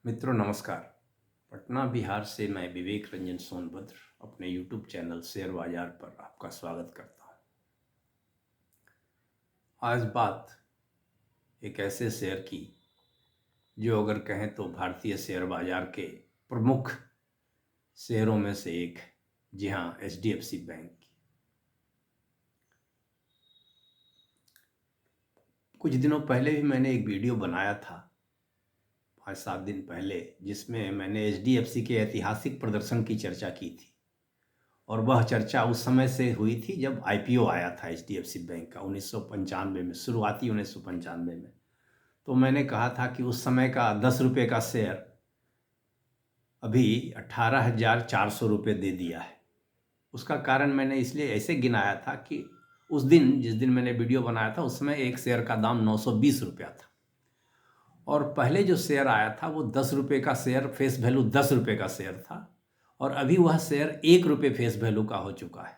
मित्रों नमस्कार। पटना बिहार से मैं विवेक रंजन सोनभद्र अपने यूट्यूब चैनल शेयर बाजार पर आपका स्वागत करता हूं। आज बात एक ऐसे शेयर की जो अगर कहें तो भारतीय शेयर बाजार के प्रमुख शेयरों में से एक है। जी हाँ, एचडीएफसी बैंक की। कुछ दिनों पहले भी मैंने एक वीडियो बनाया था, 5-7 दिन पहले, जिसमें मैंने एचडीएफसी के ऐतिहासिक प्रदर्शन की चर्चा की थी। और वह चर्चा उस समय से हुई थी जब आईपीओ आया था एचडीएफसी बैंक का 1995 में, शुरुआती 1995 में। तो मैंने कहा था कि उस समय का 10 रुपये का शेयर अभी 18,400 रुपये दे दिया है। उसका कारण मैंने इसलिए ऐसे गिनाया था कि उस दिन, जिस दिन मैंने वीडियो बनाया था, उस समय एक शेयर का दाम 920 रुपया था। और पहले जो शेयर आया था वो 10 रुपये का शेयर, फेस वैल्यू 10 रुपये का शेयर था। और अभी वह शेयर 1 रुपये फेस वैल्यू का हो चुका है।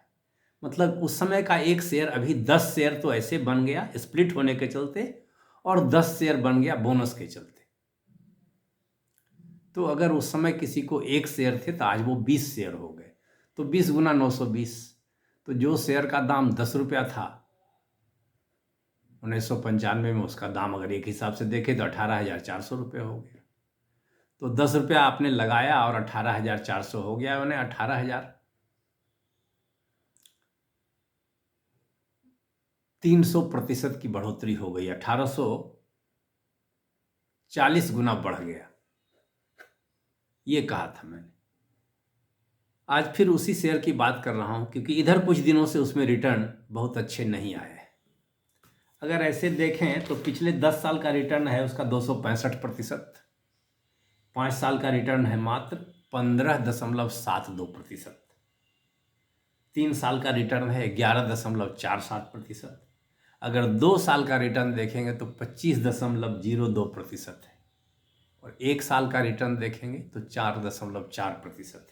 मतलब उस समय का एक शेयर अभी 10 शेयर तो ऐसे बन गया स्प्लिट होने के चलते, और 10 शेयर बन गया बोनस के चलते। तो अगर उस समय किसी को एक शेयर थे तो आज वो 20 शेयर हो गए। तो 20 गुना 920, तो जो शेयर का दाम 10 रुपया था 1995 में, उसका दाम अगर एक हिसाब से देखें तो 18,400 रुपये हो गया। तो 10 रुपया आपने लगाया और 18,400 हो गया, उन्हें 18,300% की बढ़ोतरी हो गई, 1840 गुना बढ़ गया। ये कहा था मैंने। आज फिर उसी शेयर की बात कर रहा हूं क्योंकि इधर कुछ दिनों से उसमें रिटर्न बहुत अच्छे नहीं आए हैं। अगर ऐसे देखें तो पिछले 10 साल का रिटर्न है उसका 265%, 5 साल का रिटर्न है मात्र 15.72%, 3 साल का रिटर्न है 11.47%, अगर 2 साल का रिटर्न देखेंगे तो 25.02% है, और 1 साल का रिटर्न देखेंगे तो 4.4% है,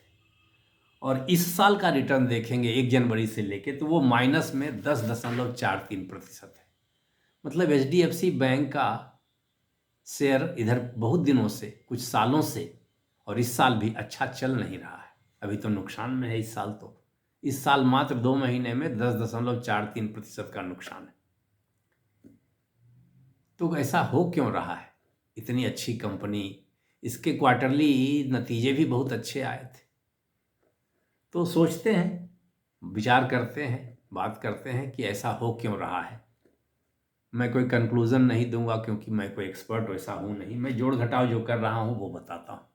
और इस साल का रिटर्न देखेंगे 1 जनवरी से लेके तो वो माइनस में 10.43% है। मतलब एचडीएफसी बैंक का शेयर इधर बहुत दिनों से, कुछ सालों से, और इस साल भी अच्छा चल नहीं रहा है। अभी तो नुकसान में है इस साल। तो इस साल मात्र 2 महीने में 10.43% का नुकसान है। तो ऐसा हो क्यों रहा है? इतनी अच्छी कंपनी, इसके क्वार्टरली नतीजे भी बहुत अच्छे आए थे। तो सोचते हैं, विचार करते हैं, बात करते हैं कि ऐसा हो क्यों रहा है। मैं कोई कंक्लूज़न नहीं दूंगा क्योंकि मैं कोई एक्सपर्ट वैसा हूँ नहीं। मैं जोड़ घटाव जो कर रहा हूँ वो बताता हूँ।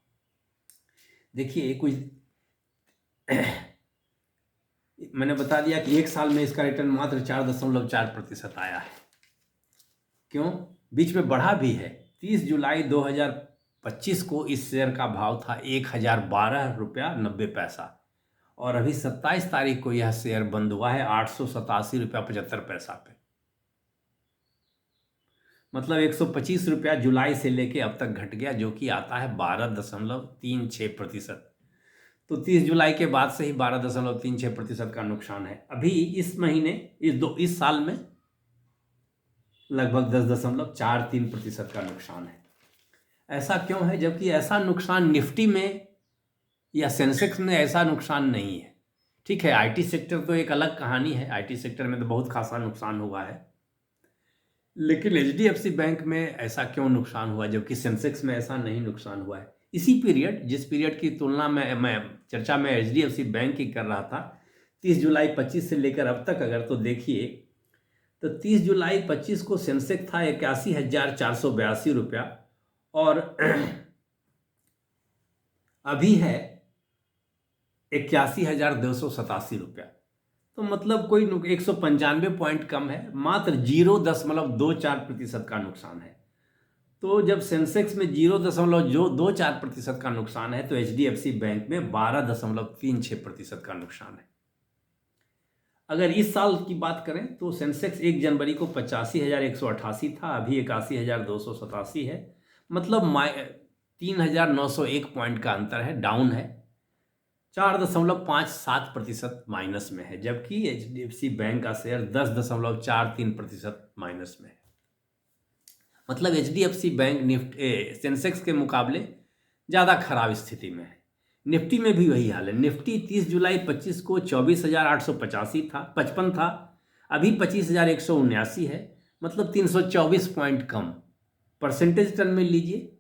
देखिए, कुछ मैंने बता दिया कि 1 साल में इसका रिटर्न मात्र 4.4% आया है। क्यों? बीच में बढ़ा भी है। 30 जुलाई 2025 को इस शेयर का भाव था 1,012 रुपया 90 पैसा, और अभी 27 तारीख को यह शेयर बंद हुआ है 887 रुपया 75 पैसा पे। मतलब 125 रुपया जुलाई से लेके अब तक घट गया, जो कि आता है 12.36%। तो 30 जुलाई के बाद से ही 12.36% का नुकसान है। अभी इस महीने, इस साल में लगभग 10.43% का नुकसान है। ऐसा क्यों है? जबकि ऐसा नुकसान निफ्टी में या सेंसेक्स में ऐसा नुकसान नहीं है। ठीक है, आईटी सेक्टर तो एक अलग कहानी है, आईटी सेक्टर में तो बहुत खासा नुकसान हुआ है, लेकिन एचडीएफसी बैंक में ऐसा क्यों नुकसान हुआ जबकि सेंसेक्स में ऐसा नहीं नुकसान हुआ है? इसी पीरियड, जिस पीरियड की तुलना में मैं चर्चा में एचडीएफसी बैंक की कर रहा था, 30 जुलाई 25 से लेकर अब तक अगर तो देखिए, तो 30 जुलाई 25 को सेंसेक्स था 81,482 रुपया, और अभी है 81,287 रुपया। तो मतलब कोई 195 पॉइंट कम है, मात्र 0.24% का नुकसान है। तो जब सेंसेक्स में 0.24% का नुकसान है तो एचडीएफसी बैंक में 12.36% का नुकसान है। अगर इस साल की बात करें तो सेंसेक्स 1 जनवरी को 85,188 था, अभी 81,287 है। मतलब 3,901 पॉइंट का अंतर है, डाउन है। 4.57% माइनस में है, जबकि एचडीएफसी बैंक का शेयर 10.43% माइनस में है। मतलब एचडीएफसी बैंक सेंसेक्स के मुकाबले ज़्यादा खराब स्थिति में है। निफ्टी में भी वही हाल है। निफ्टी 30 जुलाई 25 को 24,885 था, 55 था, अभी 25,179 है, मतलब 324 पॉइंट कम। परसेंटेज टर्म में लीजिए,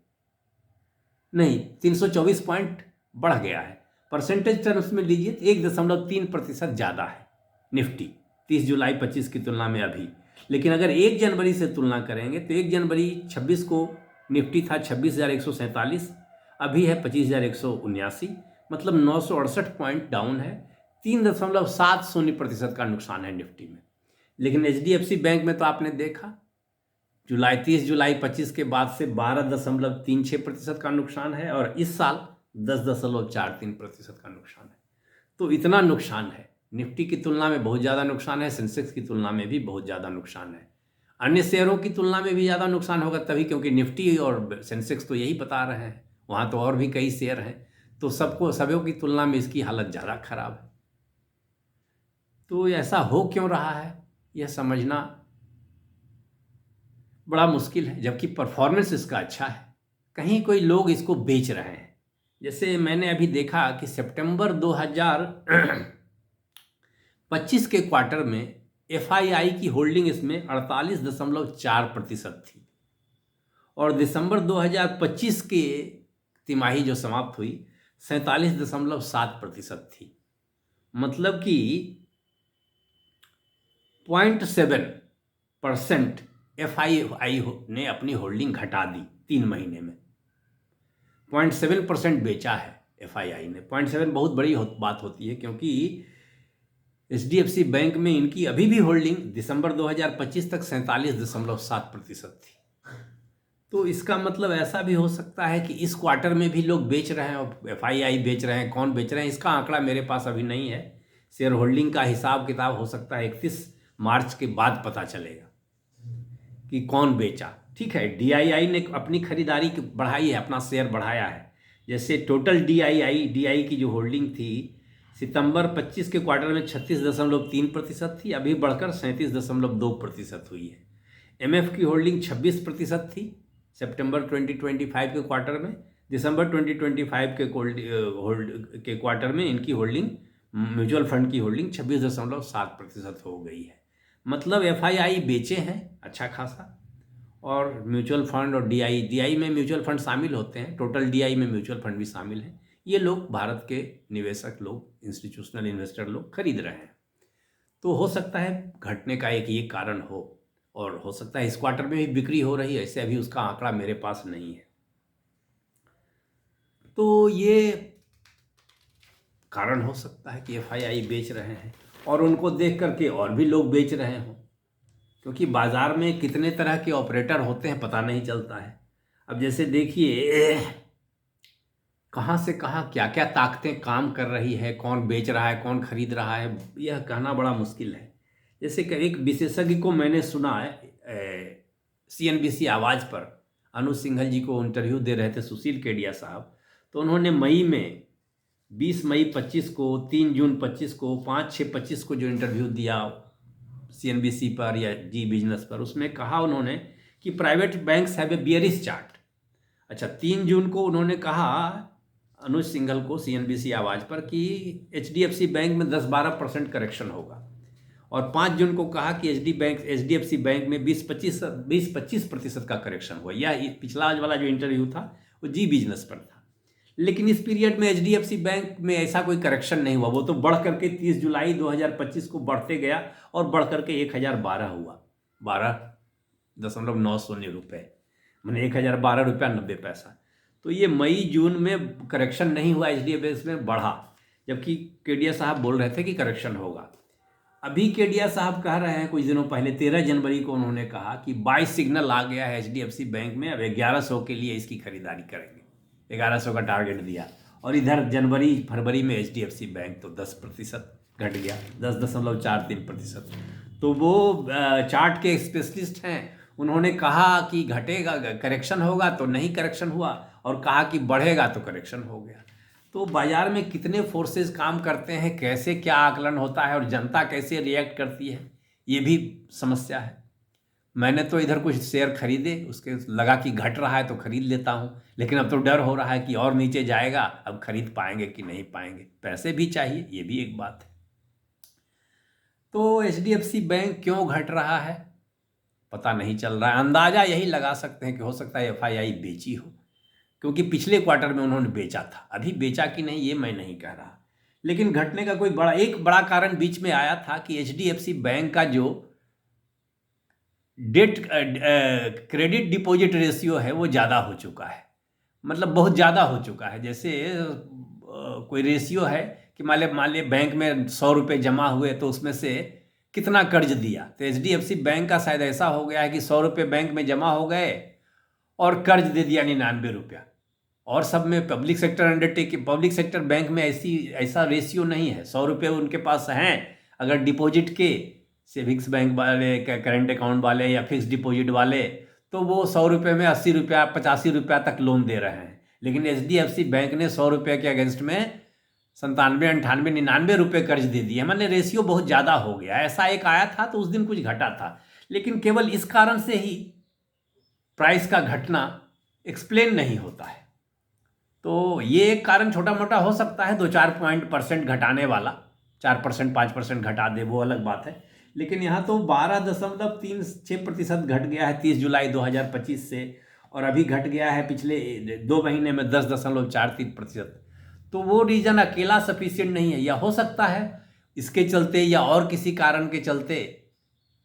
नहीं 324 पॉइंट बढ़ गया है। परसेंटेज टर्म्स में लीजिए तो 1.3% ज़्यादा है निफ्टी 30 जुलाई 25 की तुलना में अभी। लेकिन अगर 1 जनवरी से तुलना करेंगे तो 1 जनवरी 26 को निफ्टी था 26,147, अभी है 25,179, मतलब 968 पॉइंट डाउन है। 3.70% का नुकसान है निफ्टी में। लेकिन HDFC बैंक में तो आपने देखा 30 जुलाई 25 के बाद से 12.36% का नुकसान है, और इस साल 10.43% का नुकसान है। तो इतना नुकसान है, निफ्टी की तुलना में बहुत ज़्यादा नुकसान है, सेंसेक्स की तुलना में भी बहुत ज़्यादा नुकसान है। अन्य शेयरों की तुलना में भी ज़्यादा नुकसान होगा तभी, क्योंकि निफ्टी और सेंसेक्स तो यही बता रहे हैं, वहाँ तो और भी कई शेयर हैं, तो सभी की तुलना में इसकी हालत ज़्यादा खराब है। तो ऐसा हो क्यों रहा है यह समझना बड़ा मुश्किल है, जबकि परफॉर्मेंस इसका अच्छा है। कहीं कोई लोग इसको बेच रहे हैं। जैसे मैंने अभी देखा कि सितंबर 2025 के क्वार्टर में FII की होल्डिंग इसमें 48.4% थी, और दिसंबर 2025 के तिमाही जो समाप्त हुई 47.7% थी। मतलब कि 0.7% FII ने अपनी होल्डिंग घटा दी 3 महीने में। 0.7% बेचा है FII ने। 0.7 बहुत बड़ी बात होती है, क्योंकि HDFC बैंक में इनकी अभी भी होल्डिंग दिसंबर 2025 तक 47.7% थी। तो इसका मतलब ऐसा भी हो सकता है कि इस क्वार्टर में भी लोग बेच रहे हैं, और FII बेच रहे हैं। कौन बेच रहे हैं इसका आंकड़ा मेरे पास अभी नहीं है। शेयर होल्डिंग का हिसाब किताब हो सकता है 31 मार्च के बाद पता चलेगा कि कौन बेचा। ठीक है, DII ने अपनी खरीदारी बढ़ाई है, अपना शेयर बढ़ाया है। जैसे टोटल DI की जो होल्डिंग थी सितंबर 25 के क्वार्टर में 36.3% थी, अभी बढ़कर 37.2% हुई है। MF की होल्डिंग 26% थी सितंबर 2025 के क्वार्टर में। दिसंबर 2025 के क्वार्टर में इनकी होल्डिंग, म्यूचुअल फंड की होल्डिंग 26.7% हो गई है। मतलब FII बेचे हैं अच्छा खासा, और म्यूचुअल फंड और DI में म्यूचुअल फंड शामिल होते हैं, टोटल DI में म्यूचुअल फंड भी शामिल हैं। ये लोग भारत के निवेशक लोग, इंस्टीट्यूशनल इन्वेस्टर लोग खरीद रहे हैं। तो हो सकता है घटने का एक ये कारण हो, और हो सकता है इस क्वार्टर में भी बिक्री हो रही है, ऐसे अभी उसका आंकड़ा मेरे पास नहीं है। तो ये कारण हो सकता है कि FII बेच रहे हैं, और उनको देख करके और भी लोग बेच रहे हों, क्योंकि बाज़ार में कितने तरह के ऑपरेटर होते हैं पता नहीं चलता है। अब जैसे देखिए कहाँ से कहाँ क्या क्या ताकतें काम कर रही है, कौन बेच रहा है कौन खरीद रहा है, यह कहना बड़ा मुश्किल है। जैसे कि एक विशेषज्ञ को मैंने सुना है CNBC आवाज़ पर, अनुज सिंघल जी को इंटरव्यू दे रहे थे सुशील केडिया साहब, तो उन्होंने मई में 20 मई 25 को, 3 जून 25 को, 5/6/25 को जो इंटरव्यू दिया CNBC पर या जी बिजनेस पर, उसमें कहा उन्होंने कि private banks have a bearish chart. अच्छा, 3 जून को उन्होंने कहा अनुज सिंघल को CNBC आवाज़ पर कि HDFC बैंक में 10-12% करेक्शन होगा, और 5 जून को कहा कि HDFC बैंक में 20-25% का करेक्शन हुआ। यह पिछला वाला जो इंटरव्यू था वो जी बिजनेस पर था। लेकिन इस पीरियड में HDFC बैंक में ऐसा कोई करेक्शन नहीं हुआ, वो तो बढ़ करके 30 जुलाई 2025 को बढ़ते गया, और बढ़ करके 1012 हुआ, 12.90 रुपये, मैंने 1012.90 रुपया। तो ये मई जून में करेक्शन नहीं हुआ, HDFC में बढ़ा, जबकि केडिया साहब बोल रहे थे कि करेक्शन होगा। अभी केडिया साहब कह रहे हैं, कुछ दिनों पहले 13 जनवरी को उन्होंने कहा कि बाय सिग्नल आ गया है HDFC बैंक में, अब 1100 के लिए इसकी खरीदारी करेंगे, 1100 का टारगेट दिया। और इधर जनवरी फरवरी में HDFC बैंक तो 10% घट गया, 10.43%। तो वो चार्ट के स्पेशलिस्ट हैं, उन्होंने कहा कि घटेगा, करेक्शन होगा, तो नहीं करेक्शन हुआ, और कहा कि बढ़ेगा तो करेक्शन हो गया। तो बाज़ार में कितने फोर्सेस काम करते हैं, कैसे क्या आकलन होता है, और जनता कैसे रिएक्ट करती है, ये भी समस्या है। मैंने तो इधर कुछ शेयर खरीदे, उसके लगा कि घट रहा है तो खरीद लेता हूँ, लेकिन अब तो डर हो रहा है कि और नीचे जाएगा, अब खरीद पाएंगे कि नहीं पाएंगे, पैसे भी चाहिए, ये भी एक बात है। तो एचडीएफसी बैंक क्यों घट रहा है पता नहीं चल रहा है। अंदाजा यही लगा सकते हैं कि हो सकता है एफआईआई बेची हो, क्योंकि पिछले क्वार्टर में उन्होंने बेचा था। अभी बेचा कि नहीं ये मैं नहीं कह रहा, लेकिन घटने का कोई एक बड़ा कारण बीच में आया था कि एचडीएफसी बैंक का जो डेट क्रेडिट डिपॉजिट रेशियो है वो ज़्यादा हो चुका है, मतलब बहुत ज़्यादा हो चुका है। जैसे कोई रेशियो है कि मान लिया बैंक में 100 रुपये जमा हुए तो उसमें से कितना कर्ज दिया, तो एचडीएफसी बैंक का शायद ऐसा हो गया है कि 100 रुपये बैंक में जमा हो गए और कर्ज दे दिया 99 रुपया। और सब में public sector undertaking, public sector bank में ऐसा रेशियो नहीं है। 100 रुपये उनके पास हैं, अगर डिपॉजिट के सेविंग्स बैंक वाले, करेंट अकाउंट वाले या फिक्स डिपॉजिट वाले, तो वो 100 रुपये में 80 रुपया 85 रुपया तक लोन दे रहे हैं। लेकिन एचडीएफसी बैंक ने 100 रुपये के अगेंस्ट में 97, 98, 99 रुपये कर्ज दे दिए, मतलब रेशियो बहुत ज़्यादा हो गया। ऐसा एक आया था तो उस दिन कुछ घटा था, लेकिन केवल इस कारण से ही प्राइस का घटना एक्सप्लेन नहीं होता है। तो ये एक कारण छोटा मोटा हो सकता है, 2-4 % घटाने वाला, 4%, 5% घटा दे वो अलग बात है, लेकिन यहाँ तो 12.36% घट गया है 30 जुलाई 2025 से, और अभी घट गया है पिछले 2 महीने में 10.43%। तो वो रीज़न अकेला सफिशिएंट नहीं है, या हो सकता है इसके चलते या और किसी कारण के चलते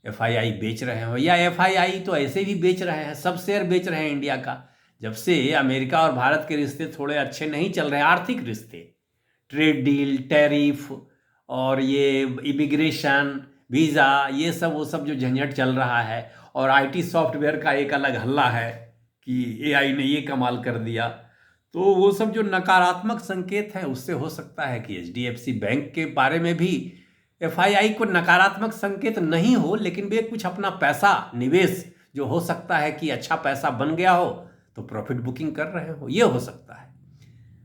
एफआईआई बेच रहे हो, या एफआईआई तो ऐसे भी बेच रहे हैं, सब शेयर बेच रहे हैं इंडिया का। जब से अमेरिका और भारत के रिश्ते थोड़े अच्छे नहीं चल रहे, आर्थिक रिश्ते, ट्रेड डील, टैरिफ और ये इमिग्रेशन, वीज़ा, ये सब वो सब जो झंझट चल रहा है, और आईटी सॉफ्टवेयर का एक अलग हल्ला है कि एआई ने ये कमाल कर दिया, तो वो सब जो नकारात्मक संकेत हैं उससे हो सकता है कि एचडीएफसी बैंक के बारे में भी एफआईआई को नकारात्मक संकेत नहीं हो, लेकिन वे कुछ अपना पैसा निवेश जो हो सकता है कि अच्छा पैसा बन गया हो तो प्रॉफिट बुकिंग कर रहे हो, ये हो सकता है।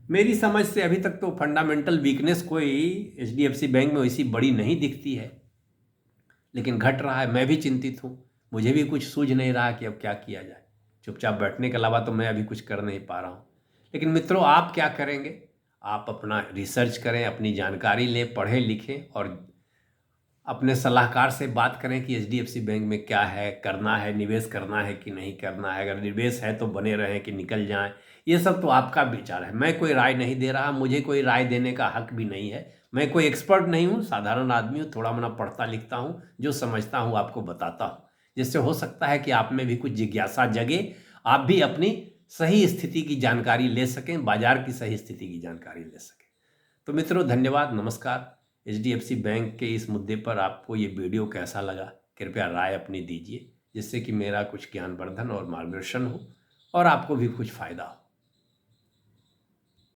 मेरी समझ से अभी तक तो फंडामेंटल वीकनेस कोई एचडीएफसी बैंक में वैसी बड़ी नहीं दिखती है, लेकिन घट रहा है। मैं भी चिंतित हूँ, मुझे भी कुछ सूझ नहीं रहा कि अब क्या किया जाए। चुपचाप बैठने के अलावा तो मैं अभी कुछ कर नहीं पा रहा हूँ। लेकिन मित्रों, आप क्या करेंगे? आप अपना रिसर्च करें, अपनी जानकारी लें, पढ़ें लिखें, और अपने सलाहकार से बात करें कि एचडीएफसी बैंक में क्या है, करना है, निवेश करना है कि नहीं करना है। अगर निवेश है तो बने रहें कि निकल जाएं, ये सब तो आपका विचार है। मैं कोई राय नहीं दे रहा, मुझे कोई राय देने का हक भी नहीं है। मैं कोई एक्सपर्ट नहीं हूँ, साधारण आदमी हूँ, थोड़ा मोड़ा पढ़ता लिखता हूँ, जो समझता हूँ आपको बताता हूँ, जिससे हो सकता है कि आप में भी कुछ जिज्ञासा जगे, आप भी अपनी सही स्थिति की जानकारी ले सकें, बाजार की सही स्थिति की जानकारी ले सकें। तो मित्रों, धन्यवाद, नमस्कार। एचडीएफसी बैंक के इस मुद्दे पर आपको ये वीडियो कैसा लगा, कृपया राय अपनी दीजिए, जिससे कि मेरा कुछ ज्ञानवर्धन और मार्गदर्शन हो और आपको भी कुछ फ़ायदा हो।